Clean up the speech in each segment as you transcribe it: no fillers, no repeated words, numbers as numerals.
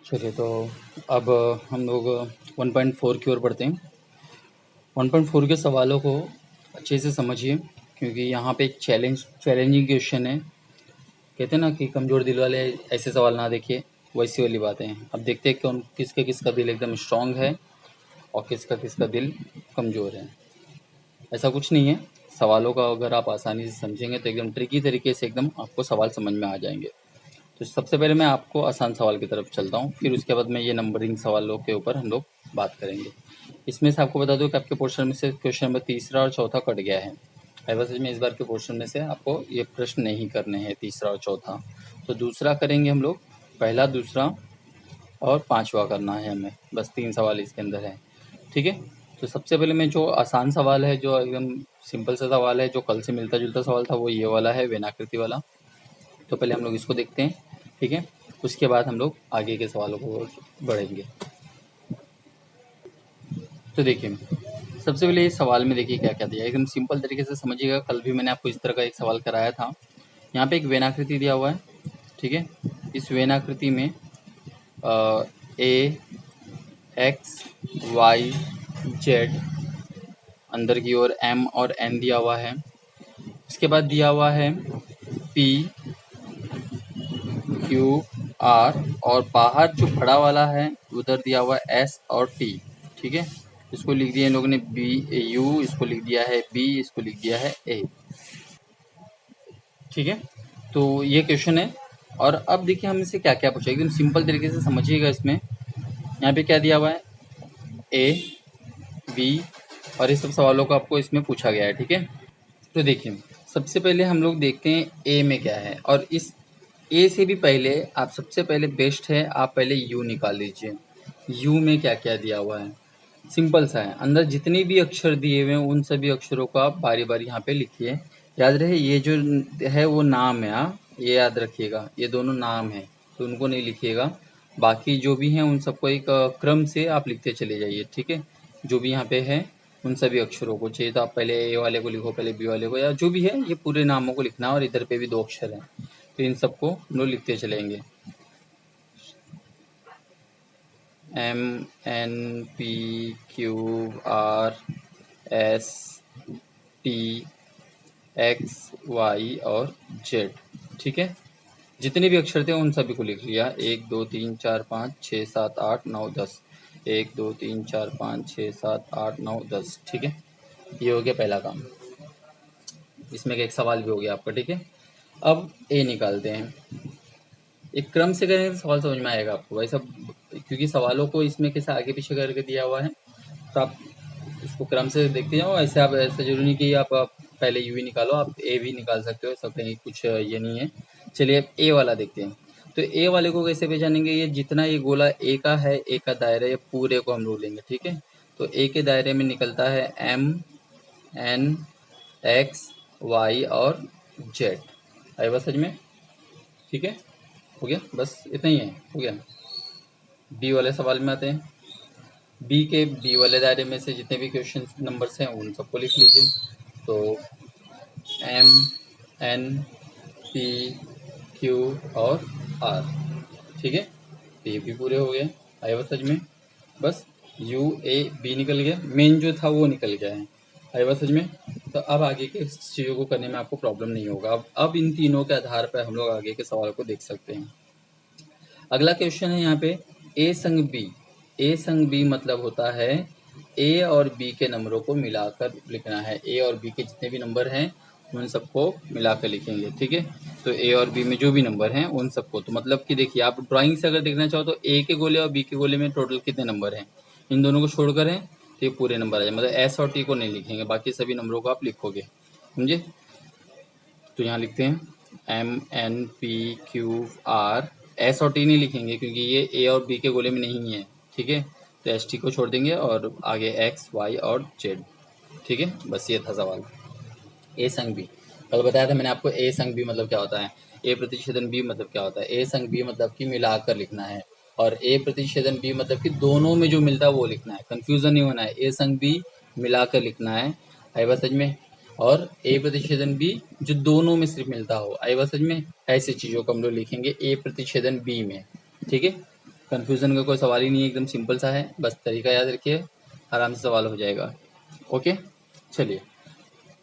चलिए तो अब हम लोग 1.4 की ओर बढ़ते हैं। 1.4 के सवालों को अच्छे से समझिए क्योंकि यहाँ पे एक चैलेंजिंग क्वेश्चन है। कहते हैं ना कि कमज़ोर दिल वाले ऐसे सवाल ना देखिए, वैसी वाली बातें हैं। अब देखते हैं कौन किसका दिल एकदम स्ट्रांग है और किसका दिल कमज़ोर है। ऐसा कुछ नहीं है। सवालों का अगर आप आसानी से समझेंगे तो एकदम ट्रिकी तरीके से एकदम आपको सवाल समझ में आ जाएंगे। तो सबसे पहले मैं आपको आसान सवाल की तरफ चलता हूँ, फिर उसके बाद में ये नंबरिंग सवालों के ऊपर हम लोग बात करेंगे। इसमें से आपको बता दूं कि आपके पोर्शन में से क्वेश्चन नंबर तीसरा और चौथा कट गया है। वैसे में इस बार के पोर्शन में से आपको ये प्रश्न नहीं करने हैं, तीसरा और चौथा। तो दूसरा करेंगे हम लोग, पहला, दूसरा और पांचवा करना है हमें। बस 3 सवाल इसके अंदर है, ठीक है। तो सबसे पहले में जो आसान सवाल है, जो एकदम सिंपल सा सवाल है, जो कल से मिलता जुलता सवाल था, वो ये वाला है, वेनाकृति वाला। तो पहले हम लोग इसको देखते हैं, ठीक है। उसके बाद हम लोग आगे के सवालों को बढ़ेंगे। तो देखिए, सबसे पहले इस सवाल में देखिए क्या क्या दिया है, एकदम सिंपल तरीके से समझिएगा। कल भी मैंने आपको इस तरह का एक सवाल कराया था। यहाँ पे एक वेनाकृति दिया हुआ है, ठीक है। इस वेनाकृति में ए, एक्स, वाई, जेड, अंदर की ओर एम और एन दिया हुआ है। उसके बाद दिया हुआ है पी, क्यू, आर, और बाहर जो बड़ा वाला है उधर दिया हुआ है एस और टी, ठीक है। इसको लिख दिया इन लोगों ने बी यू, इसको लिख दिया है बी, इसको लिख दिया है ए, ठीक है। तो ये क्वेश्चन है। और अब देखिए हम इसे क्या क्या पूछा, एकदम सिंपल तरीके से समझिएगा। इसमें यहाँ पे क्या दिया हुआ है, ए, बी, और इस सब सवालों को आपको इसमें पूछा गया है, ठीक है। तो देखिए, सबसे पहले हम लोग देखते हैं ए में क्या है, और इस ए से भी पहले आप सबसे पहले बेस्ट है आप पहले यू निकाल लीजिए। यू में क्या क्या दिया हुआ है, सिंपल सा है। अंदर जितने भी अक्षर दिए हुए हैं उन सभी अक्षरों को आप बारी बारी यहाँ पे लिखिए। याद रहे ये जो है वो नाम है, हाँ, ये याद रखिएगा, ये दोनों नाम है तो उनको नहीं लिखिएगा। बाकी जो भी हैं उन सबको एक क्रम से आप लिखते चले जाइए, ठीक है। जो भी यहाँ पे है उन सभी अक्षरों को, चाहिए तो आप पहले ए वाले को लिखो, पहले बी वाले को, या जो भी है, ये पूरे नामों को लिखना है। और इधर पे भी 2 अक्षर हैं तो इन सबको हम लोग लिखते चलेंगे। M, N, P, Q, R, S, T, X, Y और जेड, ठीक है। जितने भी अक्षर थे उन सभी को लिख लिया। 1 2 3 4 5 6 7 8 9 10, 1 2 3 4 5 6 7 8 9 10, ठीक है। ये हो गया पहला काम। इसमें का एक सवाल भी हो गया आपका, ठीक है। अब ए निकालते हैं। एक क्रम से करेंगे तो सवाल समझ में आएगा आपको भाई सब, क्योंकि सवालों को इसमें कैसे आगे पीछे करके दिया हुआ है, तो आप इसको क्रम से देखते जाओ। ऐसे आप, ऐसा जरूरी नहीं कि आप पहले यू ही निकालो, आप ए भी निकाल सकते हो, सब कहीं कुछ ये नहीं है। चलिए अब ए वाला देखते हैं। तो ए वाले को कैसे पहचानेंगे, ये जितना ये गोला ए का है, ए का दायरा, ये पूरे को हम लोग लेंगे, ठीक है। तो ए के दायरे में निकलता है एम, एन, एक्स, वाई और जेड। आए बस समझ में, ठीक है। हो गया, बस इतना ही है, हो गया। बी वाले सवाल में आते हैं। बी वाले दायरे में से जितने भी क्वेश्चन नंबर्स हैं उन सबको लिख लीजिए। तो एम, एन, पी, क्यू और आर, ठीक है। तो ये भी पूरे हो गए। आए बस समझ में, बस यू, ए, बी निकल गया, मेन जो था वो निकल गया है। आए बस समझ में। तो अब आगे के चीज़ों को करने में आपको प्रॉब्लम नहीं होगा। अब इन तीनों के आधार पर हम लोग आगे के सवाल को देख सकते हैं। अगला क्वेश्चन है यहाँ पे ए संग बी। ए संग बी मतलब होता है ए और बी के नंबरों को मिलाकर लिखना है। ए और बी के जितने भी नंबर हैं उन सबको मिलाकर लिखेंगे, ठीक है। तो ए और बी में जो भी नंबर हैं उन सबको, तो मतलब कि देखिए आप ड्राइंग से अगर देखना चाहो तो ए के गोले और बी के गोले में टोटल कितने नंबर हैं, इन दोनों को छोड़कर हैं तो ये पूरे नंबर आ जाए। मतलब एस और टी को नहीं लिखेंगे, बाकी सभी नंबरों को आप लिखोगे, समझे। तो यहाँ लिखते हैं M, N, P, Q, R. S और टी नहीं लिखेंगे क्योंकि ये ए और बी के गोले में नहीं है, ठीक है। तो एस टी को छोड़ देंगे और आगे एक्स, वाई और जेड, ठीक है। बस ये था सवाल। ए संग बी, कल बताया था मैंने आपको ए संग बी मतलब क्या होता है। ए प्रतिच्छेदन बी मतलब क्या होता है। ए संग बी मतलब कि मिलाकर लिखना है, और ए प्रतिच्छेदन बी मतलब कि दोनों में जो मिलता है वो लिखना है। कंफ्यूजन नहीं होना है, ए संग बी मिलाकर लिखना है। आई बात समझ में। और ए प्रतिच्छेदन बी जो दोनों में सिर्फ मिलता हो, आई बात समझ में। ऐसी चीज़ों को हम लोग लिखेंगे ए प्रतिच्छेदन बी में, ठीक है। कन्फ्यूज़न का कोई सवाल ही नहीं है, एकदम सिंपल सा है, बस तरीका याद रखिए, आराम से सवाल हो जाएगा। ओके, चलिए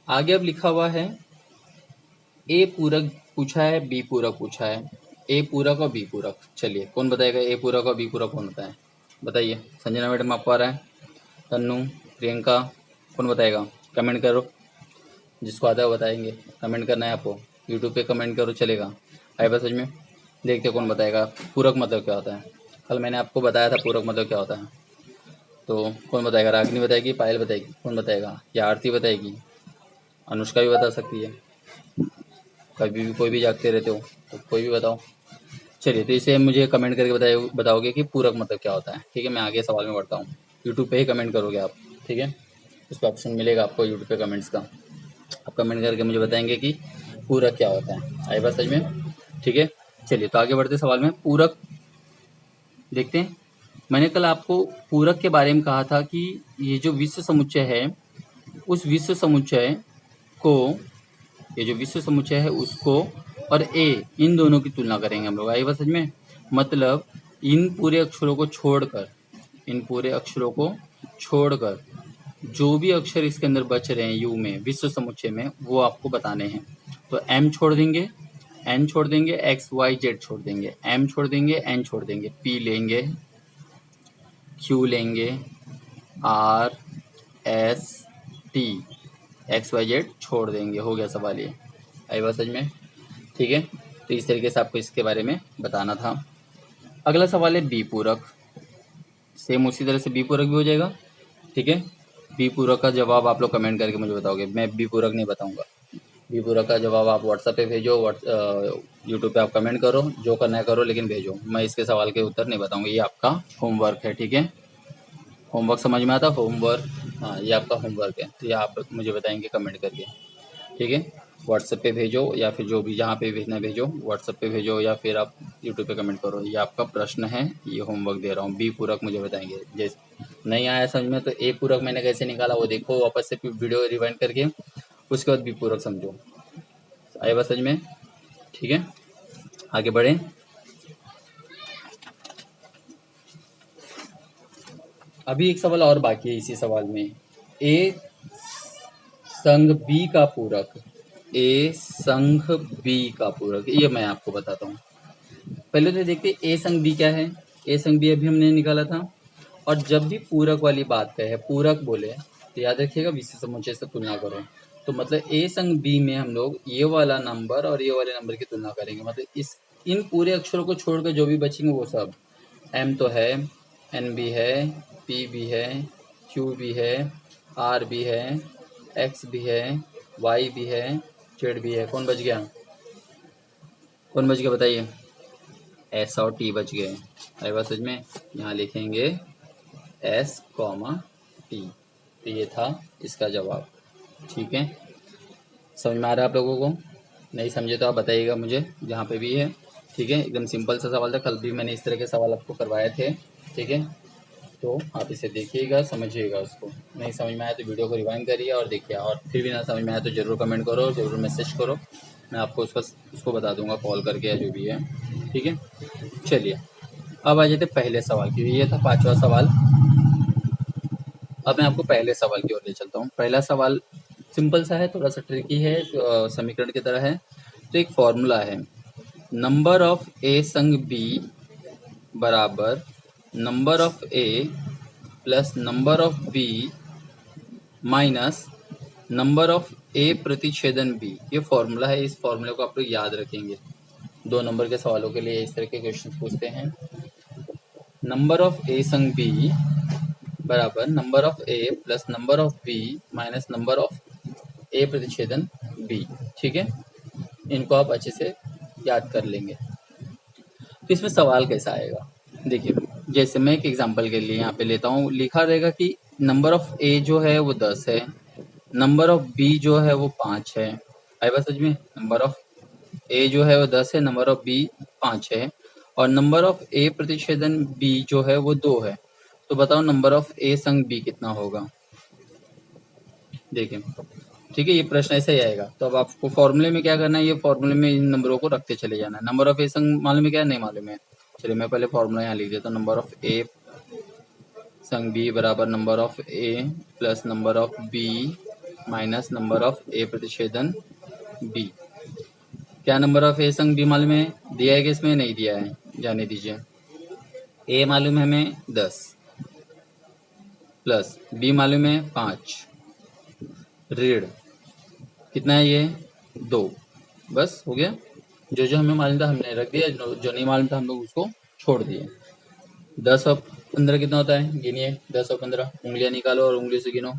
आगे अब लिखा हुआ है ए पूरक पूछा है, बी पूरक पूछा है, ए पूरक और बी पूरक। चलिए कौन बताएगा ए पूरक और बी पूरक कौन होता है, बताइए। संजना मैडम आपको आ रहा है? तन्नू, प्रियंका, कौन बताएगा? कमेंट करो, जिसको आता है वो बताएंगे। कमेंट करना है आपको, यूट्यूब पे कमेंट करो चलेगा। आए बस समझ में, देखते कौन बताएगा पूरक मतलब क्या होता है। कल मैंने आपको बताया था पूरक मतलब क्या होता है, तो कौन बताएगा? रागिनी बताएगी, पायल बताएगी, कौन बताएगा? या आरती बताएगी? अनुष्का भी बता सकती है, कभी भी कोई भी जागते रहते हो, तो कोई भी बताओ। चलिए, तो इसे मुझे कमेंट करके बताओगे कि पूरक मतलब क्या होता है। ठीक है, मैं आगे सवाल में बढ़ता हूँ। यूट्यूब पे ही कमेंट करोगे आप, ठीक है, उस पर ऑप्शन मिलेगा आपको यूट्यूब पे कमेंट्स का। आप कमेंट करके मुझे बताएंगे कि पूरक क्या होता है। आई बात समझ में? ठीक है, चलिए तो आगे बढ़ते सवाल में। पूरक देखते हैं। मैंने कल आपको पूरक के बारे में कहा था कि ये जो विश्व समुच्चय है, उस विश्व समुच्चय को, ये जो विश्व समुच्चय है उसको और ए, इन दोनों की तुलना करेंगे हम लोग। आई बात समझ में? मतलब इन पूरे अक्षरों को छोड़कर, इन पूरे अक्षरों को छोड़कर जो भी अक्षर इसके अंदर बच रहे हैं यू में, विश्व समुच्चय में, वो आपको बताने हैं। तो एम छोड़ देंगे, एन छोड़ देंगे, एक्स वाई जेड छोड़ देंगे, एम छोड़ देंगे, एन छोड़ देंगे, पी लेंगे, क्यू लेंगे, R S T, X Y Z छोड़ देंगे। हो गया सवाल ये। आई बात समझ में? ठीक है, तो इस तरीके से आपको इसके बारे में बताना था। अगला सवाल है बी पूरक। सेम उसी तरह से बी पूरक भी हो जाएगा। ठीक है, बी पूरक का जवाब आप लोग कमेंट करके मुझे बताओगे, मैं बी पूरक नहीं बताऊंगा। बी पूरक का जवाब आप व्हाट्सएप पे भेजो, यूट्यूब पे आप कमेंट करो, जो करना है करो, लेकिन भेजो। मैं इसके सवाल के उत्तर नहीं बताऊंगा, ये आपका होमवर्क है। ठीक है, होमवर्क समझ में आता? होमवर्क, हाँ ये आपका होमवर्क है, तो ये आप मुझे बताएंगे कमेंट करके। ठीक है, व्हाट्सएप पे भेजो या फिर जो भी जहाँ पे भेजना भेजो, व्हाट्सएप पे भेजो या फिर आप यूट्यूब पे कमेंट करो। ये आपका प्रश्न है, ये होमवर्क दे रहा हूँ। बी पूरक मुझे बताएंगे। जैसे नहीं आया समझ में तो ए पूरक मैंने कैसे निकाला वो देखो वापस से वीडियो रिवाइंड करके, उसके बाद बी पूरक समझो। आए बस समझ में? ठीक है, आगे बढ़े। अभी एक सवाल और बाकी है इसी सवाल में। ए संघ बी का पूरक, ए संघ बी का पूरक, ये मैं आपको बताता हूँ। पहले तो देखते ए संग बी क्या है। ए संग बी अभी हमने निकाला था। और जब भी पूरक वाली बात कहे, पूरक बोले, तो याद रखिएगा विश्व समुच्चय से तुलना करो। तो मतलब ए संग बी में हम लोग ये वाला नंबर और ये वाले नंबर की तुलना करेंगे। मतलब इस इन पूरे अक्षरों को छोड़कर जो भी बचेंगे वो सब, एम तो है, एन भी है, पी भी है, क्यू भी है, आर भी है, एक्स भी है, वाई भी है, जेड भी है। कौन बच गया? कौन बच गया बताइए? एस और टी बच गए। आई बात समझ में? यहाँ लिखेंगे एस कॉमा टी। तो ये था इसका जवाब। ठीक है, समझ में आ रहा है आप लोगों को? नहीं समझे तो आप बताइएगा मुझे जहाँ पे भी है। ठीक है, एकदम सिंपल सा सवाल था, कल भी मैंने इस तरह के सवाल आपको करवाए थे। ठीक है, तो आप इसे देखिएगा, समझिएगा उसको। नहीं समझ में आया तो वीडियो को रिवाइंड करिए और देखिए, और फिर भी ना समझ में आया तो ज़रूर कमेंट करो, ज़रूर मैसेज करो, मैं आपको उसको बता दूंगा कॉल करके या जो भी है। ठीक है, चलिए अब आ जाते पहले सवाल की। ये था पांचवा सवाल। अब मैं आपको पहले सवाल की ओर ले चलता हूँ। पहला सवाल सिंपल सा है, थोड़ा सा ट्रिकी है, समीकरण की तरह है। तो एक फॉर्मूला है, नंबर ऑफ ए संग बी बराबर number of A plus number of B minus number of A प्रतिच्छेदन बी। ये फॉर्मूला है, इस फॉर्मूले को आप लोग याद रखेंगे। 2 नंबर के सवालों के लिए इस तरह के क्वेश्चन पूछते हैं। नंबर ऑफ ए संग बी बराबर number of A plus number of B minus number of A प्रतिच्छेदन बी। ठीक है, इनको आप अच्छे से याद कर लेंगे। तो इसमें सवाल कैसा आएगा, देखिए जैसे मैं एक एग्जांपल के लिए यहाँ पे लेता हूँ। लिखा रहेगा कि नंबर ऑफ ए जो है वो 10 है, नंबर ऑफ बी जो है वो 5 है। आई बात समझ में? नंबर ऑफ ए जो है वो 10 है, नंबर ऑफ बी 5 है, और नंबर ऑफ ए प्रतिच्छेदन बी जो है वो 2 है। तो बताओ नंबर ऑफ ए संग बी कितना होगा? देखिए, ठीक है, ये प्रश्न ऐसा ही आएगा। तो अब आपको फॉर्मूले में क्या करना है, ये फॉर्मूले में इन नंबरों को रखते चले जाना है। नंबर ऑफ ए संग मालूम है क्या? नहीं मालूम है? चलिए मैं पहले फॉर्मूला यहाँ लिख देता हूँ। नंबर ऑफ ए संग बी बराबर number of A plus number of B minus number of A प्रतिच्छेदन बी। क्या नंबर ऑफ ए संग बी मालूम है? दिया है कि इसमें नहीं दिया है? जाने दीजिए। ए मालूम है हमें 10 प्लस बी मालूम है 5 ऋण कितना है ये 2। बस हो गया। जो जो हमें मालूम था हमने रख दिया, जो नहीं मालूम था हम लोग उसको छोड़ दिए। 10 और 15 कितना होता है? गिनिए 10 और 15, उंगलियां निकालो और उंगली से गिनो।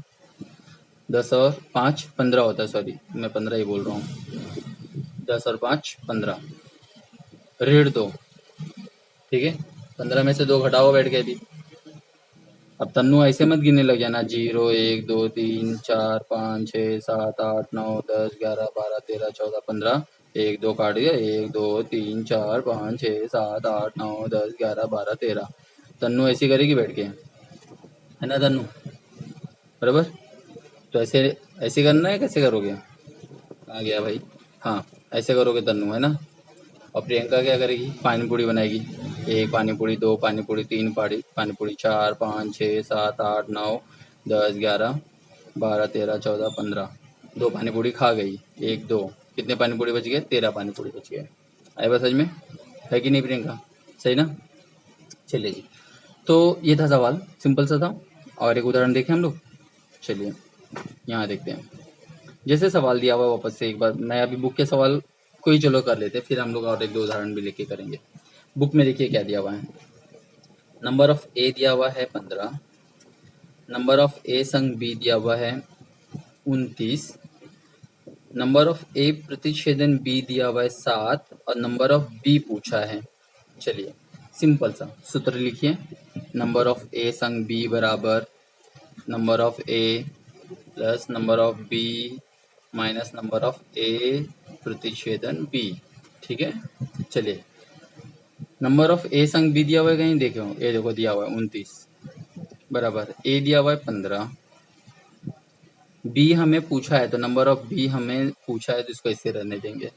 10 और 5 15 होता है, सॉरी मैं 15 ही बोल रहा हूँ। 10 और 5 15 ऋण 2, ठीक है। 15 में से 2 घटाओ बैठ के अभी। अब तन्नू ऐसे मत गिनने लग जाना 0 1 2 3 4 5 6 7 8 9 10 11 12 13 14 15। 1 2 काट गया, 1 2 3 4 5 6 7 8 9 10 11 12 13। तन्नू ऐसी करेगी बैठ के, है ना तन्नू? बराबर। तो ऐसे ऐसे करना है, कैसे करोगे? कहाँ गया भाई? हाँ ऐसे करोगे तन्नू, है ना। और प्रियंका क्या करेगी? पानी पूरी बनाएगी। 1 पानी पूरी, 2 पानी पूरी, 3 पानी पूरी, 4 5 6 7 8 9 10 11 12 13 14 15। 2 पानी पूरी खा गई, 1 2 कितने पानी पूरी बच गए? 13 पानी पूरी बच गए। आए बात समझ में? है कि नहीं प्रियंका? सही ना। चलिए जी, तो ये था सवाल, सिंपल सा था। और एक उदाहरण देखें हम लोग। चलिए यहाँ देखते हैं। जैसे सवाल दिया हुआ वापस से एक बार मैं अभी बुक के सवाल को ही चलो कर लेते हैं, फिर हम लोग और एक दो उदाहरण भी लेके करेंगे। बुक में देखिए क्या दिया हुआ है। नंबर ऑफ ए दिया हुआ है 15, नंबर ऑफ ए संग बी दिया हुआ है 29, नंबर ऑफ ए प्रतिच्छेदन बी दिया हुआ है 7 और नंबर ऑफ बी पूछा है। चलिए सिंपल सा सूत्र लिखिए। नंबर ऑफ ए संग बी बराबर number of A plus number of B minus number of A प्रतिच्छेदन बी, ठीक है। चलिए नंबर ऑफ ए संग बी दिया हुआ है कहीं? देखो ए देखो दिया हुआ है 29 बराबर ए दिया हुआ है 15। बी हमें पूछा है तो नंबर ऑफ बी हमें पूछा है तो इसको ऐसे रहने देंगे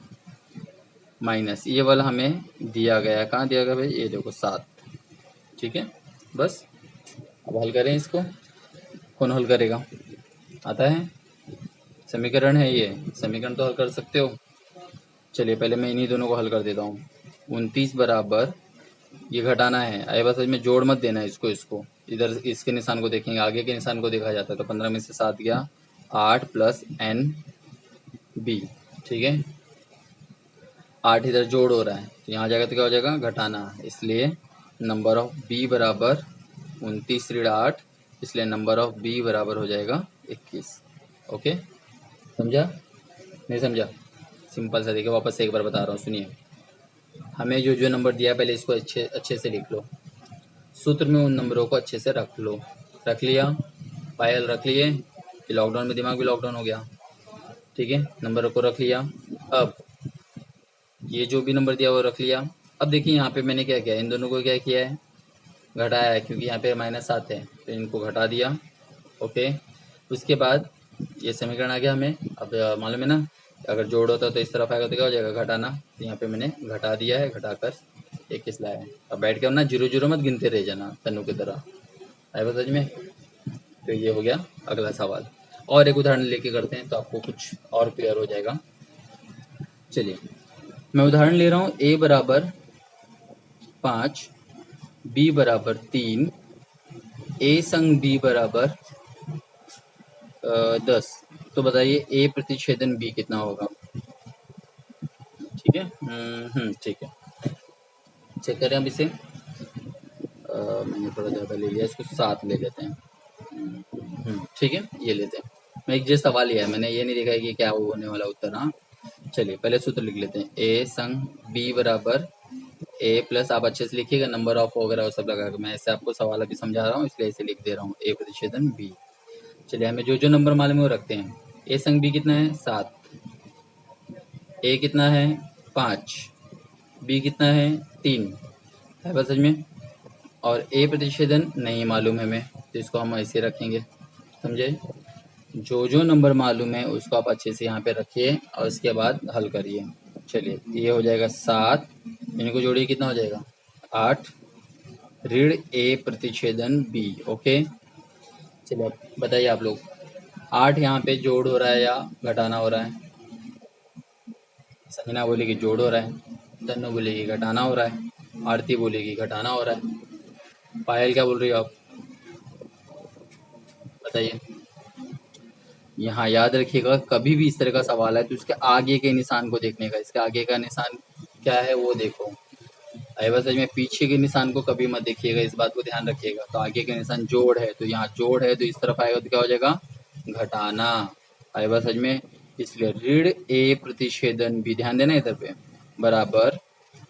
माइनस ये वाला हमें दिया गया है। कहाँ दिया गया भाई? ये देखो 7, ठीक है। बस अब हल करें इसको। कौन हल करेगा? आता है? समीकरण है ये, समीकरण तो हल कर सकते हो। चलिए पहले मैं इन्हीं दोनों को हल कर देता हूँ। 29 बराबर ये घटाना है, आई बस में जोड़ मत देना इसको, इसको इधर इसके निशान को देखेंगे, आगे के निशान को देखा जाता है। तो 15 में से 7 गया 8 प्लस एन बी, ठीक है। 8 इधर जोड़ हो रहा है तो यहाँ जाएगा तो क्या हो जाएगा? घटाना, इसलिए नंबर ऑफ बी बराबर 29 ऋण 8, इसलिए नंबर ऑफ बी बराबर हो जाएगा 21। ओके समझा? नहीं समझा? सिंपल सा देखिए, वापस से एक बार बता रहा हूँ, सुनिए। हमें जो जो नंबर दिया पहले इसको अच्छे अच्छे से लिख लो, सूत्र में उन नंबरों को अच्छे से रख लो। रख लिया? पायल रख लिए? कि लॉकडाउन में दिमाग भी लॉकडाउन हो गया, ठीक है। नंबर को रख लिया। अब ये जो भी नंबर दिया वो रख लिया। अब देखिए यहाँ पे मैंने क्या किया, इन दोनों को क्या किया है? घटाया है, क्योंकि यहाँ पे -7 है तो इनको घटा दिया। ओके उसके बाद ये समीकरण आ गया हमें। अब मालूम है ना, अगर जोड़ होता तो इस तरफ आएगा तो क्या हो जाएगा? घटाना। तो यहाँ पे मैंने घटा दिया है, घटाकर 21 लाया है। अब बैठ के ना 0 0 मत गिनते रह जाना तन्नू की तरह, आए समझ में? तो ये हो गया अगला सवाल। और एक उदाहरण लेके करते हैं तो आपको कुछ और क्लियर हो जाएगा। चलिए मैं उदाहरण ले रहा हूँ। ए बराबर 5, बी बराबर 3, ए संग बी बराबर 10। तो बताइए ए प्रतिच्छेदन बी कितना होगा? ठीक है, ठीक है। चेक करें अब इसे। मैंने थोड़ा ज़्यादा ले लिया, इसको 7 ले लेते हैं। ठीक है ये लेते हैं। मैं एक जैसा सवाल लिया है, मैंने ये नहीं देखा है कि क्या होने वाला उत्तर। हाँ चलिए पहले सूत्र लिख लेते हैं। ए संग बी बराबर ए प्लस, आप अच्छे से लिखिएगा, नंबर ऑफ वगैरह वो सब लगा, मैं ऐसे आपको सवाल अभी समझा रहा हूँ इसलिए ऐसे लिख दे रहा हूँ। ए प्रतिच्छेदन बी। चलिए हमें जो जो नंबर मालूम है वो रखते हैं। ए संग बी कितना है? 7। ए कितना है? 5। बी कितना है? 3। है बस समझ में? और ए प्रतिच्छेदन नहीं मालूम है हमें, तो इसको हम ऐसे रखेंगे, समझे? जो जो नंबर मालूम है उसको आप अच्छे से यहाँ पे रखिए और इसके बाद हल करिए। चलिए ये हो जाएगा 7, इनको जोड़िए कितना हो जाएगा? 8 ऋण A प्रतिच्छेदन B। ओके, चलिए अब बताइए आप लोग, 8 यहाँ पे जोड़ हो रहा है या घटाना हो रहा है? संजना बोलेगी जोड़ हो रहा है, तन्नू बोलेगी घटाना हो रहा है, आरती बोलेगी घटाना हो रहा है, पायल क्या बोल रही हो आप, बताइए। यहाँ याद रखिएगा, कभी भी इस तरह का सवाल है तो उसके आगे के निशान को देखने का, इसके आगे का निशान क्या है वो देखो। अयवा सच में पीछे के निशान को कभी मत देखिएगा, इस बात को ध्यान रखिएगा। तो आगे के निशान जोड़ है, तो यहाँ जोड़ है तो इस तरफ आएगा तो क्या हो जाएगा, घटाना। अयवा सच में, इसलिए ऋण A प्रतिच्छेदन B, ध्यान देना इधर पे, बराबर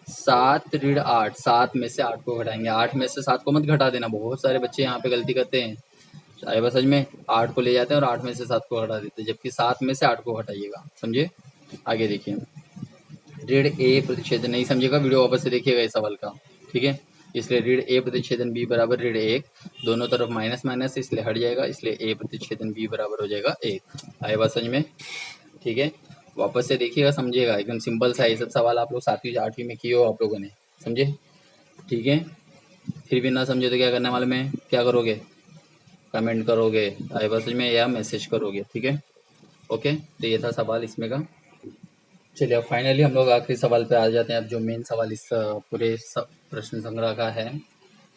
7 ऋण 8, 7 में से 8 को घटाएंगे, 8 में से 7 को मत घटा देना, बहुत सारे बच्चे यहाँ पे गलती करते हैं। अयवा सच में 8 को ले जाते हैं और 8 में से 7 को घटा देते हैं, जबकि 7 में से 8 को घटाइएगा, समझे। आगे देखिए, ऋण A प्रतिच्छेदन, नहीं समझेगा वीडियो वापस से देखिएगा इस सवाल का, ठीक है। इसलिए ऋण A प्रतिच्छेदन B बराबर ऋण 1, दोनों तरफ माइनस माइनस इसलिए हट जाएगा, इसलिए A प्रतिच्छेदन B बराबर हो जाएगा 1। आए बात समझ में, ठीक है। वापस से देखिएगा, समझिएगा, एकदम सिंपल सा ये सब सवाल आप लोग 7वीं 8वीं में किए हो आप लोगों ने, समझे, ठीक है। फिर भी ना समझे तो क्या करने वाले में, क्या करोगे, कमेंट करोगे आए बात समझ में, या मैसेज करोगे, ठीक है। ओके, तो ये था सवाल इसमें का। चलिए अब फाइनली हम लोग आखिरी सवाल पे आ जाते हैं, अब जो मेन सवाल इस पूरे प्रश्न संग्रह का है,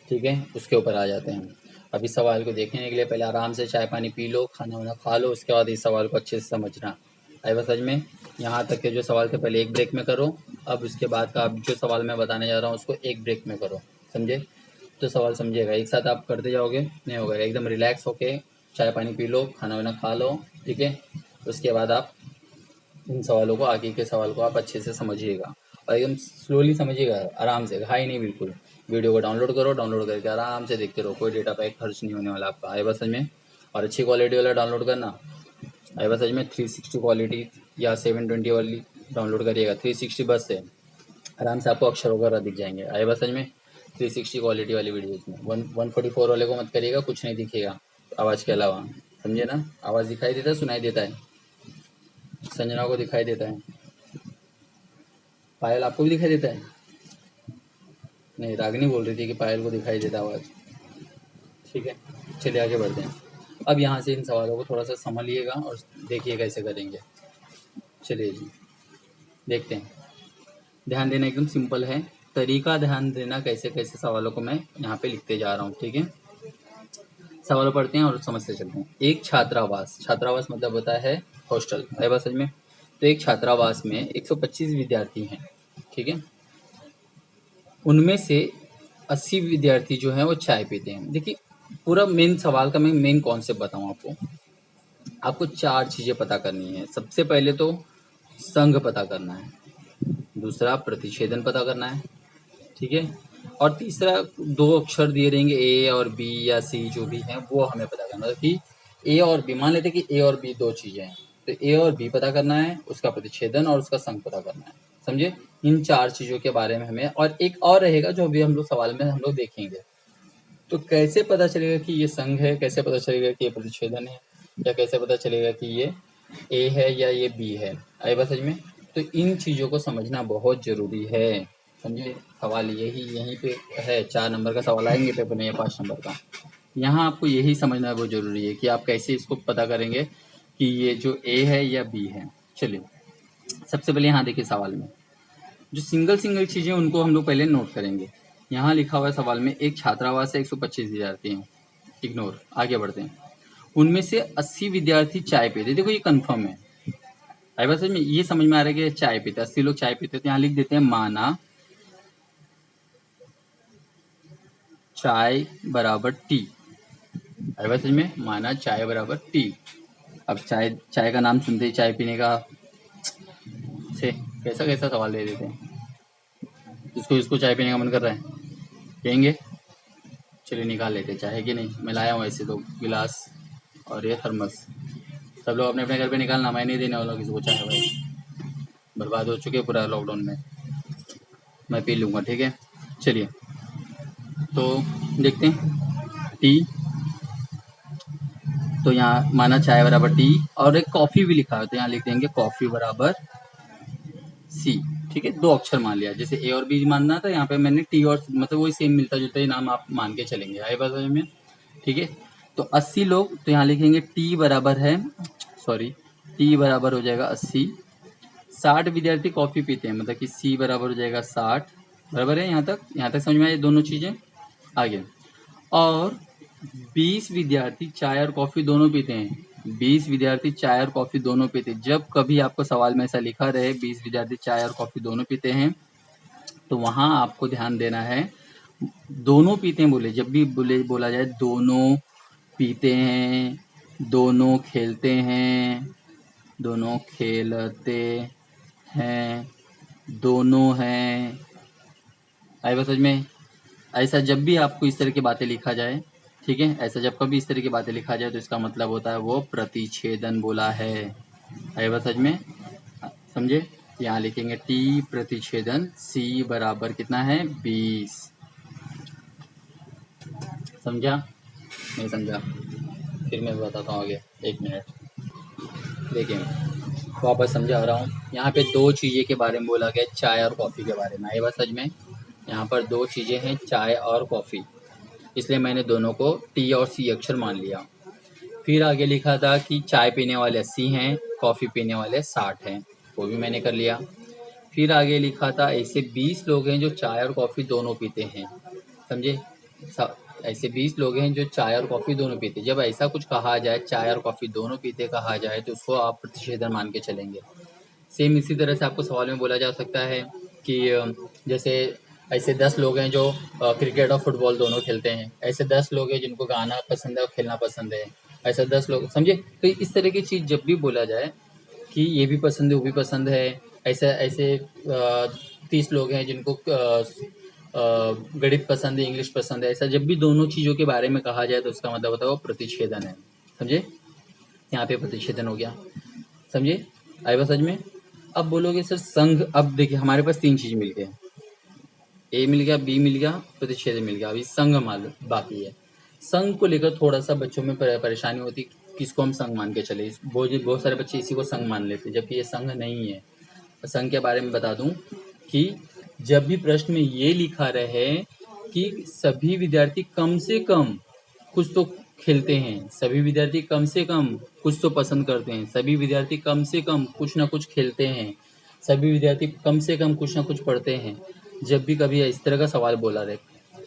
ठीक है, उसके ऊपर आ जाते हैं। अब इस सवाल को देखने के लिए पहले आराम से चाय पानी पी लो, खाना वाना खा लो, उसके बाद इस सवाल को अच्छे से समझना। आई बस समझ में, यहाँ तक के जो सवाल थे पहले एक ब्रेक में करो, अब उसके बाद का अब जो सवाल मैं बताने जा रहा हूँ उसको एक ब्रेक में करो, समझे। तो सवाल समझिएगा, एक साथ आप करते जाओगे नहीं होगा, एकदम रिलैक्स होके चाय पानी पी लो, खाना वाना खा लो, ठीक है। उसके बाद आप इन सवालों को, आगे के सवाल को आप अच्छे से समझिएगा और एकदम स्लोली समझिएगा, आराम से, घाई नहीं बिल्कुल। वीडियो को डाउनलोड करो, डाउनलोड करके आराम से देखते रहो, कोई डेटा पैक खर्च नहीं होने वाला आपका, आए बस समझ में। और अच्छी क्वालिटी वाला डाउनलोड करना, आए बस समझ में, 360 क्वालिटी या 720 वाली डाउनलोड करिएगा, 360 बस से आराम से आपको अक्षर वगैरह दिख जाएंगे, आए बस समझ में। 360 क्वालिटी वाली वीडियोज में 144 वाले को मत करिएगा, कुछ नहीं दिखेगा आवाज़ के अलावा, समझे ना। आवाज़ दिखाई देता है, सुनाई देता है, संजना को दिखाई देता है, पायल आपको भी दिखाई देता है, नहीं रागिनी बोल रही थी कि पायल को दिखाई देता आवाज़, ठीक है। चलिए आगे बढ़ते हैं। अब यहाँ से इन सवालों को थोड़ा सा संभालिएगा और देखिए कैसे करेंगे। चलिए जी देखते हैं, ध्यान देना एकदम सिंपल है, तरीका ध्यान देना कैसे कैसे सवालों को मैं यहाँ पे लिखते जा रहा हूँ, ठीक है। सवालों पढ़ते हैं और समझते चलते हैं। एक छात्रावास, छात्रावास मतलब होता है हॉस्टल, है बात समझ में। तो एक छात्रावास में 125 विद्यार्थी हैं, ठीक है। उनमें से 80 विद्यार्थी जो हैं वो चाय पीते हैं। देखिए पूरा मेन सवाल का मैं मेन कॉन्सेप्ट बताऊं आपको, आपको 4 चीजें पता करनी है। सबसे पहले तो संघ पता करना है, दूसरा प्रतिच्छेदन पता करना है, ठीक है, और तीसरा 2 अक्षर दिए रहेंगे ए और बी या सी जो भी है वो हमें पता करना है कि ए और बी, मान लेते हैं कि ए और बी 2 चीजें हैं, तो ए और बी पता करना है, उसका प्रतिच्छेदन और उसका संघ पता करना है, समझे। इन 4 चीजों के बारे में हमें, और एक और रहेगा जो अभी हम लोग सवाल में हम लोग देखेंगे। तो कैसे पता चलेगा कि ये संघ है, कैसे पता चलेगा कि ये प्रतिच्छेदन है, या कैसे पता चलेगा कि ये ए है या ये बी है, आई बात समझ में। तो इन चीज़ों को समझना बहुत ज़रूरी है, समझे। सवाल यहीं पे है, 4 नंबर का सवाल आएंगे पेपर में या 5 नंबर का, यहाँ आपको यही समझना बहुत ज़रूरी है कि आप कैसे इसको पता करेंगे कि ये जो ए है या बी है। चलिए सबसे पहले यहाँ देखिए, सवाल में जो सिंगल सिंगल चीज़ें उनको हम लोग पहले नोट करेंगे। यहाँ लिखा हुआ है सवाल में, एक छात्रावास से 125 विद्यार्थी हैं, इग्नोर, आगे बढ़ते हैं। उनमें से 80 विद्यार्थी चाय पीते, देखो ये कंफर्म है, आई बात समझ में, ये समझ में आ रहा है कि चाय पीते, 80 लोग चाय पीते, तो यहाँ लिख देते हैं माना चाय बराबर टी, आई बात समझ में, माना चाय बराबर टी। अब चाय का नाम सुनते ही चाय पीने का से कैसा कैसा सवाल दे देते हैं, इसको चाय पीने का मन कर रहा है, पियेंगे, चलिए निकाल लेते चाय है कि नहीं। मैं लाया हूँ ऐसे तो गिलास और ये थर्मस, सब लोग अपने अपने घर पे निकालना, मैं नहीं देने वाला किसी को चाय, भाई बर्बाद हो चुके पूरा लॉकडाउन में, मैं पी लूँगा, ठीक है। चलिए तो देखते हैं, टी, तो यहाँ माना चाय बराबर टी, और एक कॉफ़ी भी लिखा है तो यहाँ लिख देंगे कॉफ़ी बराबर सी, ठीक है, दो अक्षर मान लिया, जैसे ए और बी मानना था, यहाँ पे मैंने टी और मतलब वही सेम मिलता जुलता ही नाम आप मान के चलेंगे, आए बात समझ में। ठीक है, तो 80 लोग, तो यहाँ लिखेंगे टी बराबर है, सॉरी टी बराबर हो जाएगा 80। 60 विद्यार्थी कॉफी पीते हैं, मतलब कि सी बराबर हो जाएगा 60। बराबर है, यहाँ तक समझ में आए दोनों चीजें। आगे, और 20 विद्यार्थी चाय और कॉफी दोनों पीते हैं। 20 विद्यार्थी चाय और कॉफी दोनों पीते हैं। जब कभी आपको सवाल में ऐसा लिखा रहे 20 विद्यार्थी चाय और कॉफी दोनों पीते हैं, तो वहां आपको ध्यान देना है, दोनों पीते हैं बोले, जब भी बोला जाए दोनों पीते हैं, दोनों खेलते हैं, दोनों खेलते हैं, दोनों हैं, आई बात समझ में। ऐसा जब भी आपको इस तरह की बातें लिखा जाए, ठीक है, ऐसा जब कभी इस तरह की बातें लिखा जाए तो इसका मतलब होता है वो प्रतिच्छेदन बोला है, आई बात समझ में। समझे, यहाँ लिखेंगे टी प्रतिच्छेदन सी बराबर कितना है 20। समझा, नहीं समझा, फिर मैं बताता हूँ आगे, एक मिनट। देखिए वापस समझा रहा हूँ, यहाँ पे दो चीज़ें के बारे में बोला गया, चाय और कॉफ़ी के बारे में, आई बात सच में। यहाँ पर दो चीज़ें हैं, चाय और कॉफ़ी, इसलिए मैंने दोनों को टी और सी अक्षर मान लिया। फिर आगे लिखा था कि चाय पीने वाले 80 हैं, कॉफ़ी पीने वाले 60 हैं, वो भी मैंने कर लिया। फिर आगे लिखा था ऐसे 20 लोग हैं जो चाय और कॉफ़ी दोनों पीते हैं। समझे, ऐसे 20 लोग हैं जो चाय और कॉफ़ी दोनों पीते हैं। जब ऐसा कुछ कहा जाए, चाय और कॉफ़ी दोनों पीते कहा जाए, तो उसको आप प्रतिच्छेदन मान के चलेंगे। सेम इसी तरह से आपको सवाल में बोला जा सकता है कि जैसे ऐसे 10 लोग हैं जो क्रिकेट और फुटबॉल दोनों खेलते हैं, ऐसे 10 लोग हैं जिनको गाना पसंद है और खेलना पसंद है, ऐसे 10 लोग, समझे। तो इस तरह की चीज़ जब भी बोला जाए कि ये भी पसंद है वो भी पसंद है, ऐसे ऐसे 30 लोग हैं जिनको गणित पसंद है, इंग्लिश पसंद है, ऐसा जब भी दोनों चीज़ों के बारे में कहा जाए तो उसका मतलब होता है वो प्रतिच्छेदन है। समझे, यहाँ पे प्रतिच्छेदन हो गया, समझे, आई बात समझ में। अब बोलोगे सर संघ, अब देखिए हमारे पास तीन चीज मिल गए, ए मिल गया, बी मिल गया, प्रतिच्छेदन मिल गया, अभी संघ मालूम बाकी है। संघ को लेकर थोड़ा सा बच्चों में परेशानी होती, किसको हम संघ मान के चले, बहुत सारे बच्चे इसी को संघ मान लेते, जबकि ये संघ नहीं है। संघ के बारे में बता दूं कि जब भी प्रश्न में ये लिखा रहे कि सभी विद्यार्थी कम से कम कुछ तो खेलते हैं, सभी विद्यार्थी कम से कम कुछ तो पसंद करते हैं, सभी विद्यार्थी कम से कम कुछ ना कुछ खेलते हैं, सभी विद्यार्थी कम से कम कुछ ना कुछ पढ़ते हैं, जब भी कभी इस तरह का सवाल बोला रहे,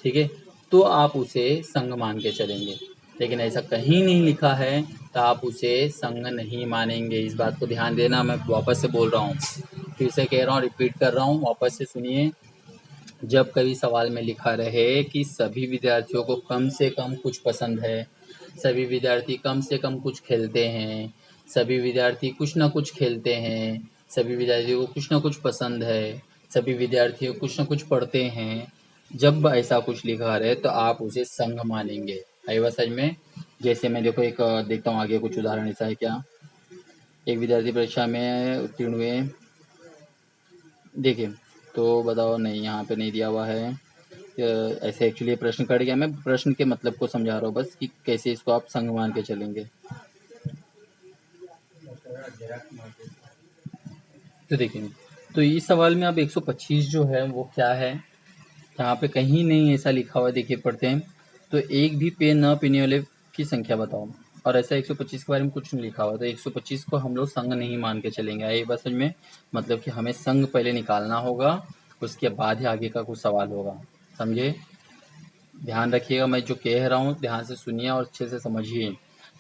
ठीक है, तो आप उसे संघ मान के चलेंगे। लेकिन ऐसा कहीं नहीं लिखा है तो आप उसे संघ नहीं मानेंगे, इस बात को ध्यान देना। मैं वापस से बोल रहा हूँ, फिर से कह रहा हूँ, रिपीट कर रहा हूँ, वापस से सुनिए। जब कभी सवाल में लिखा रहे कि सभी विद्यार्थियों को कम से कम कुछ पसंद है, सभी विद्यार्थी कम से कम कुछ खेलते हैं, सभी विद्यार्थी कुछ ना कुछ खेलते हैं, सभी विद्यार्थियों को कुछ ना कुछ पसंद है, सभी विद्यार्थी कुछ ना कुछ पढ़ते हैं, जब ऐसा कुछ लिखा रहे तो आप उसे संघ मानेंगे, आई बात समझ में। जैसे मैं देखो एक देखता हूँ आगे कुछ उदाहरण ऐसा है क्या। एक विद्यार्थी परीक्षा में उत्तीर्ण हुए, देखिए, तो बताओ, नहीं यहाँ पे नहीं दिया हुआ है। ऐसे एक्चुअली प्रश्न कट गया, मैं प्रश्न के मतलब को समझा रहा हूँ बस कि कैसे इसको आप संघ मान के चलेंगे। तो देखिए, तो इस सवाल में अब 125 जो है वो क्या है, यहाँ पे कहीं नहीं ऐसा लिखा हुआ है, देखिए पढ़ते हैं। तो एक भी पेय न पीने वाले की संख्या बताओ, और ऐसा 125 के बारे में कुछ नहीं लिखा हुआ, तो 125 को हम लोग संघ नहीं मान के चलेंगे, ये बस समझ में। मतलब कि हमें संघ पहले निकालना होगा, उसके बाद ही आगे का कुछ सवाल होगा, समझे। ध्यान रखिएगा, मैं जो कह रहा हूँ ध्यान से सुनिए और अच्छे से समझिए।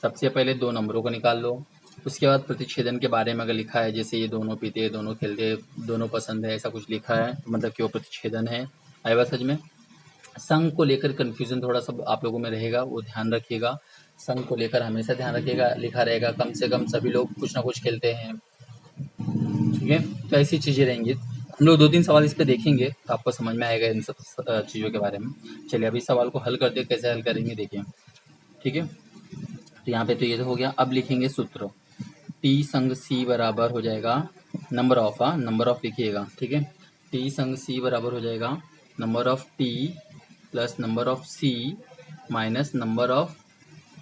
सबसे पहले दो नंबरों को निकाल लो, उसके बाद प्रतिच्छेदन के बारे में अगर लिखा है, जैसे ये दोनों पीते हैं, दोनों खेलते हैं, दोनों पसंद है, ऐसा कुछ लिखा है, मतलब कि वो प्रतिच्छेदन है, आए बात सच में। संघ को लेकर कन्फ्यूजन थोड़ा सा आप लोगों में रहेगा, वो ध्यान रखिएगा। संघ को लेकर हमेशा ध्यान रखिएगा, लिखा रहेगा कम से कम सभी लोग कुछ ना कुछ खेलते हैं, ठीक है। तो ऐसी चीज़ें रहेंगी, हम लोग दो तीन सवाल इस पे देखेंगे तो आपको समझ में आएगा इन सब चीज़ों के बारे में। चलिए अभी सवाल को हल करते, कैसे हल करेंगे देखिए, ठीक है। तो यहाँ पे तो ये तो हो गया, अब लिखेंगे सूत्र, टी संग सी बराबर हो जाएगा नंबर ऑफ, नंबर ऑफ लिखिएगा, ठीक है। टी संग सी बराबर हो जाएगा number of T plus number of C minus number of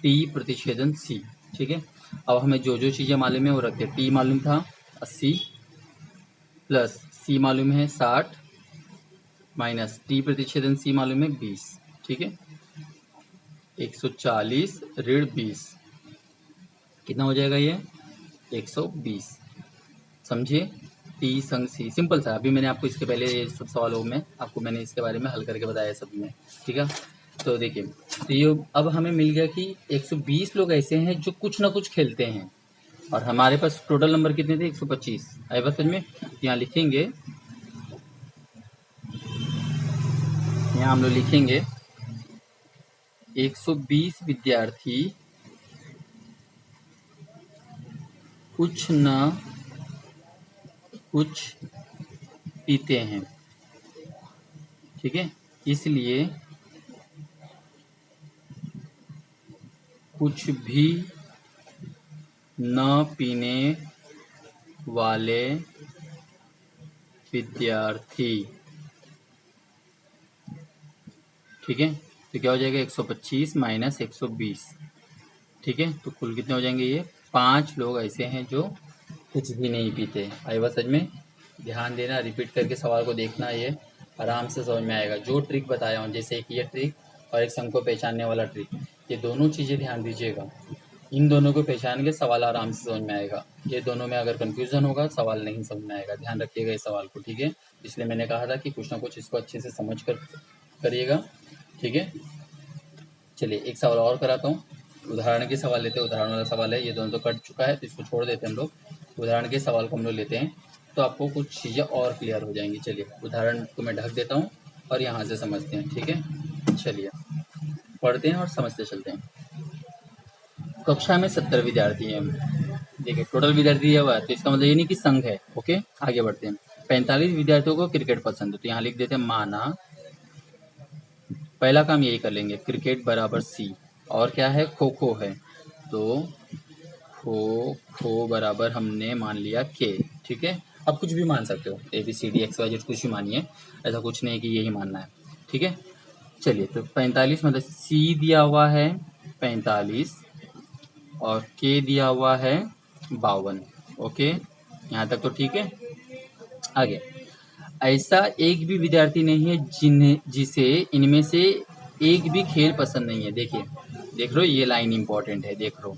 T प्रतिच्छेदन सी, ठीक है। अब हमें जो जो चीज़ें मालूम है वो रखते हैं, टी मालूम था 80 प्लस सी मालूम है 60 माइनस टी प्रतिच्छेदन सी मालूम है 20, ठीक है। 140 ऋण 20 कितना हो जाएगा ये 120, समझिए। टी संग सी, सिंपल सा। अभी मैंने आपको इसके पहले ये सब सवालों में आपको मैंने इसके बारे में हल करके बताया सब में, ठीक है। तो देखिए, तो ये अब हमें मिल गया कि 120 लोग ऐसे हैं जो कुछ ना कुछ खेलते हैं, और हमारे पास टोटल नंबर कितने थे 125। आए बात समझ में। यहाँ लिखेंगे, यहाँ हम लोग लिखेंगे 120 विद्यार्थी कुछ न कुछ पीते हैं, ठीक है। इसलिए कुछ भी न पीने वाले विद्यार्थी, ठीक है। तो क्या हो जाएगा 125 माइनस 120, ठीक है। तो कुल कितने हो जाएंगे ये 5 लोग ऐसे हैं जो कुछ भी नहीं पीते। आई बात समझ में। ध्यान देना, रिपीट करके सवाल को देखना, ये आराम से समझ में आएगा। जो ट्रिक बताया हूँ, जैसे एक ये ट्रिक और एक संघ को पहचानने वाला ट्रिक, ये दोनों चीज़ें ध्यान दीजिएगा। इन दोनों को पहचान के सवाल आराम से समझ में आएगा। ये दोनों में अगर कंफ्यूजन होगा सवाल नहीं समझ में आएगा। ध्यान रखिएगा इस सवाल को, ठीक है। इसलिए मैंने कहा था कि कुछ ना कुछ इसको अच्छे से समझ कर करिएगा, ठीक है। चलिए एक सवाल और कराता हूँ। उदाहरण के सवाल लेते हैं। उदाहरण वाला सवाल है, ये दोनों तो कट चुका है तो इसको छोड़ देते हैं हम लोग। उदाहरण के सवाल को हम लोग लेते हैं, तो आपको कुछ चीज़ें और क्लियर हो जाएंगी। चलिए उदाहरण को मैं ढक देता हूँ और यहाँ से समझते हैं, ठीक है। चलिए पढ़ते हैं और समझते चलते हैं। कक्षा में 70 विद्यार्थी हैं। देखिए टोटल विद्यार्थी दिया हुआ है, तो इसका मतलब ये नहीं कि संघ है। ओके, आगे बढ़ते हैं। 45 विद्यार्थियों को क्रिकेट पसंद है, तो यहाँ लिख देते हैं माना, पहला काम यही कर लेंगे, क्रिकेट बराबर सी, और क्या है खो खो है, तो खो खो बराबर हमने मान लिया के, ठीक है। अब कुछ भी मान सकते हो, ABCD XYZ कुछ भी मानिए, ऐसा कुछ नहीं कि यही मानना है, ठीक है। चलिए तो 45 मतलब सी दिया हुआ है 45 और के दिया हुआ है 52। ओके, यहाँ तक तो ठीक है। आगे, ऐसा एक भी विद्यार्थी नहीं है जिसे इनमें से एक भी खेल पसंद नहीं है। देखिए देख लो, ये लाइन इंपॉर्टेंट है, देख लो।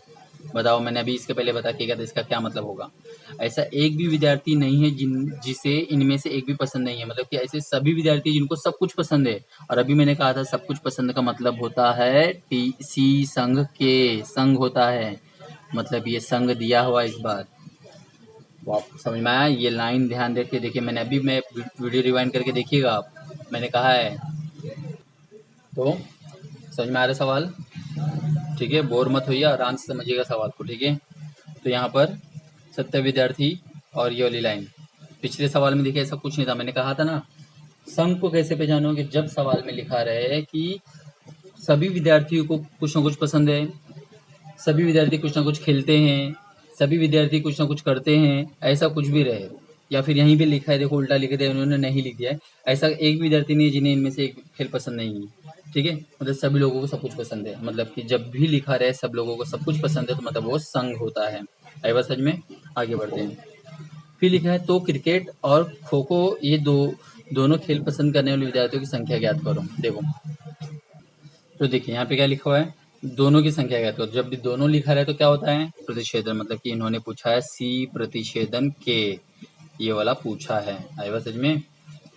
बताओ, मैंने अभी इसके पहले बता के, तो इसका क्या मतलब होगा। ऐसा एक भी विद्यार्थी नहीं है जिसे इनमें से एक भी पसंद नहीं है, मतलब कि ऐसे सभी विद्यार्थी जिनको सब कुछ पसंद है। और अभी मैंने कहा था सब कुछ पसंद का मतलब होता है सी संघ के, संघ होता है, मतलब ये संघ दिया हुआ इस बार। समझ में आया। ये लाइन ध्यान देके देखिए, मैंने अभी मैं वीडियो रिवाइंड करके देखिएगा आप, मैंने कहा है। तो समझ में आ रहा सवाल, ठीक है। बोर मत होइए, आराम से समझिएगा सवाल को, ठीक है। तो यहाँ पर 70 विद्यार्थी और ये वाली लाइन, पिछले सवाल में देखिए ऐसा कुछ नहीं था। मैंने कहा था ना, संघ को कैसे पहचानोगे, जब सवाल में लिखा रहे कि सभी विद्यार्थियों को कुछ ना कुछ पसंद है, सभी विद्यार्थी कुछ ना कुछ खेलते हैं, सभी विद्यार्थी कुछ ना कुछ करते हैं, ऐसा कुछ भी रहे। या फिर यहीं पे लिखा है, देखो उल्टा लिख दिया उन्होंने, नहीं लिख दिया है। ऐसा एक भी विद्यार्थी नहीं है जिन्हें इनमें से एक खेल पसंद नहीं है, ठीक है। मतलब सभी लोगों को सब कुछ पसंद है, मतलब कि जब भी लिखा रहे सब लोगों को सब कुछ पसंद है, तो मतलब वो संघ होता है। आई बात समझ में। आगे बढ़ते हैं। फिर लिखा है, तो क्रिकेट और खो खो ये दोनों खेल पसंद करने वाले विद्यार्थियों की संख्या ज्ञात करो। देखो तो देखिए यहाँ पे क्या लिखा हुआ है, दोनों की संख्या ज्ञात करो। जब भी दोनों लिखा रहे तो क्या होता है प्रतिच्छेदन, मतलब कि इन्होंने पूछा है सी प्रतिच्छेदन के, ये वाला पूछा है। आई बात समझ में,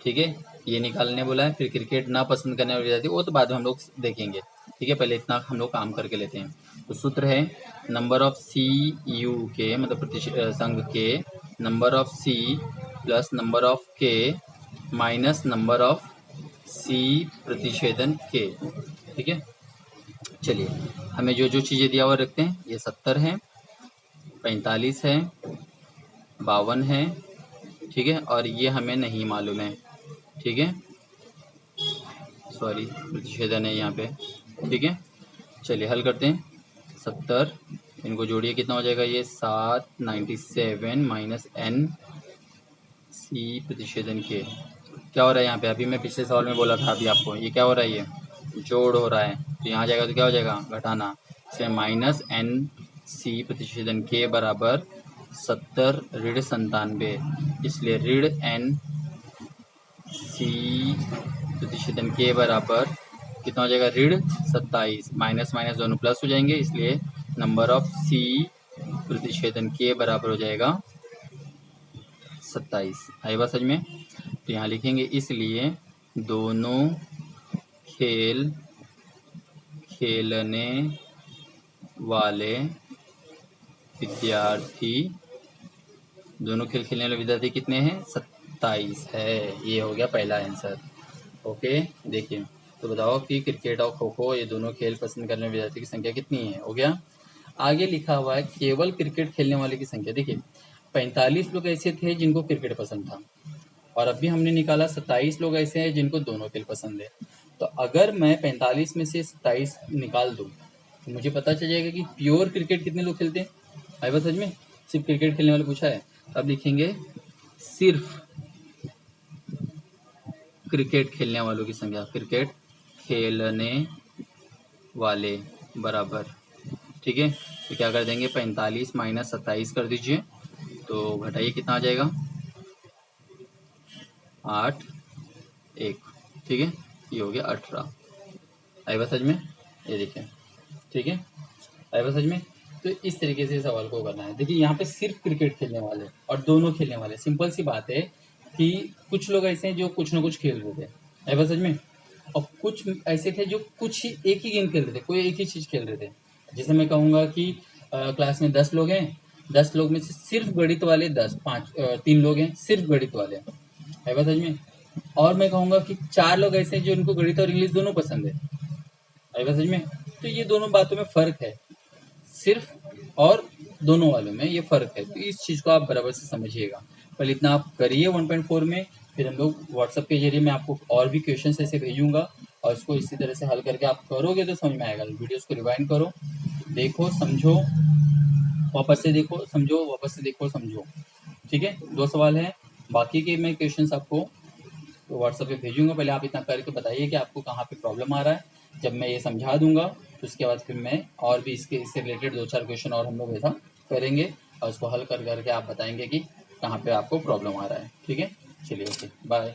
ठीक है। ये निकालने बोला है। फिर क्रिकेट ना पसंद करने वाली विद्यार्थी, वो तो बाद में हम लोग देखेंगे, ठीक है। पहले इतना हम लोग काम करके लेते हैं। तो सूत्र है नंबर ऑफ सी यू के, मतलब संघ K, number of C plus number of K minus number of C प्रतिच्छेदन के, ठीक है। चलिए हमें जो जो चीज़ें दिया हुआ रखते हैं, ये 70 है, 45 है, 52 है, ठीक है। और ये हमें नहीं मालूम है, ठीक है, सॉरी प्रतिच्छेदन है यहाँ पे, ठीक है। चलिए हल करते हैं। 70 इनको जोड़िए, कितना हो जाएगा ये 797 माइनस n सी प्रतिच्छेदन के। क्या हो रहा है यहाँ पे, अभी मैं पिछले सवाल में बोला था अभी आपको, ये क्या हो रहा है, ये जोड़ हो रहा है। तो यहाँ जाएगा तो क्या हो जाएगा घटाना, इसमें माइनस n सी प्रतिच्छेदन के बराबर 70 ऋण 97, इसलिए ऋण n सी प्रतिशतन के बराबर कितना हो जाएगा, ऋण 27, माइनस माइनस दोनों प्लस हो जाएंगे, इसलिए नंबर ऑफ सी प्रतिशतन के बराबर हो जाएगा 27। आई बात समझ में? तो यहाँ लिखेंगे इसलिए दोनों खेल खेलने वाले विद्यार्थी, दोनों खेल खेलने वाले विद्यार्थी कितने हैं, 27 है। ये हो गया पहला आंसर। ओके, देखिए तो बताओ कि क्रिकेट और खो खो ये दोनों खेल पसंद करने वाले विद्यार्थी की संख्या कितनी है। हो गया। आगे लिखा हुआ है केवल क्रिकेट खेलने वाले की संख्या। देखिए 45 लोग ऐसे थे जिनको क्रिकेट पसंद था, और अभी हमने निकाला 27 लोग ऐसे हैं जिनको दोनों खेल पसंद है। तो अगर मैं 45 में से 27 निकाल दूं तो मुझे पता चल जाएगा कि प्योर क्रिकेट कितने लोग खेलते हैं। आई बात समझ में? सिर्फ क्रिकेट खेलने वाले पूछा है, अब लिखेंगे सिर्फ क्रिकेट खेलने वालों की संख्या, क्रिकेट खेलने वाले बराबर, ठीक है। तो क्या कर देंगे, 45 माइनस 27 कर दीजिए, तो घटाइए कितना आ जाएगा, 8 1, ठीक है। ये हो गया 18। आई बात समझ में? ये देखिए, ठीक है, आई बात समझ में? तो इस तरीके से सवाल को करना है। देखिए यहाँ पे सिर्फ क्रिकेट खेलने वाले और दोनों खेलने वाले, सिंपल सी बात है कि कुछ लोग ऐसे हैं जो कुछ ना कुछ खेल रहे थे, आई बात समझ में, और कुछ ऐसे थे जो कुछ ही एक ही गेम खेल रहे थे, कोई एक ही चीज खेल रहे थे। जैसे मैं कहूँगा कि क्लास में 10 लोग हैं, 10 लोग में से सिर्फ गणित वाले 3 लोग हैं सिर्फ गणित वाले, आई बात समझ में। और मैं कहूँगा कि 4 लोग ऐसे हैं जो उनको गणित और इंग्लिश दोनों पसंद है, आई बात समझ में। तो ये दोनों बातों में फर्क है, सिर्फ और दोनों वालों में ये फर्क है। तो इस चीज को आप बराबर से समझिएगा। पहले इतना आप करिए 1.4 में, फिर हम लोग व्हाट्सएप के जरिए मैं आपको और भी क्वेश्चन ऐसे भेजूंगा, और इसको इसी तरह से हल करके आप करोगे तो समझ में आएगा। वीडियोस को रिवाइंड करो, देखो, समझो, वापस से देखो, समझो, वापस से देखो, समझो, ठीक है। 2 सवाल है, बाकी के मैं क्वेश्चन आपको तो व्हाट्सएप पे भेजूंगा। पहले आप इतना करके बताइए कि आपको कहाँ पे प्रॉब्लम आ रहा है। जब मैं ये समझा दूंगा तो उसके बाद फिर मैं और भी इससे रिलेटेड 2-4 क्वेश्चन और हम लोग ऐसा करेंगे, और उसको हल कर करके आप बताएंगे कि कहाँ पे आपको प्रॉब्लम आ रहा है, ठीक है। चलिए, ओके, बाय।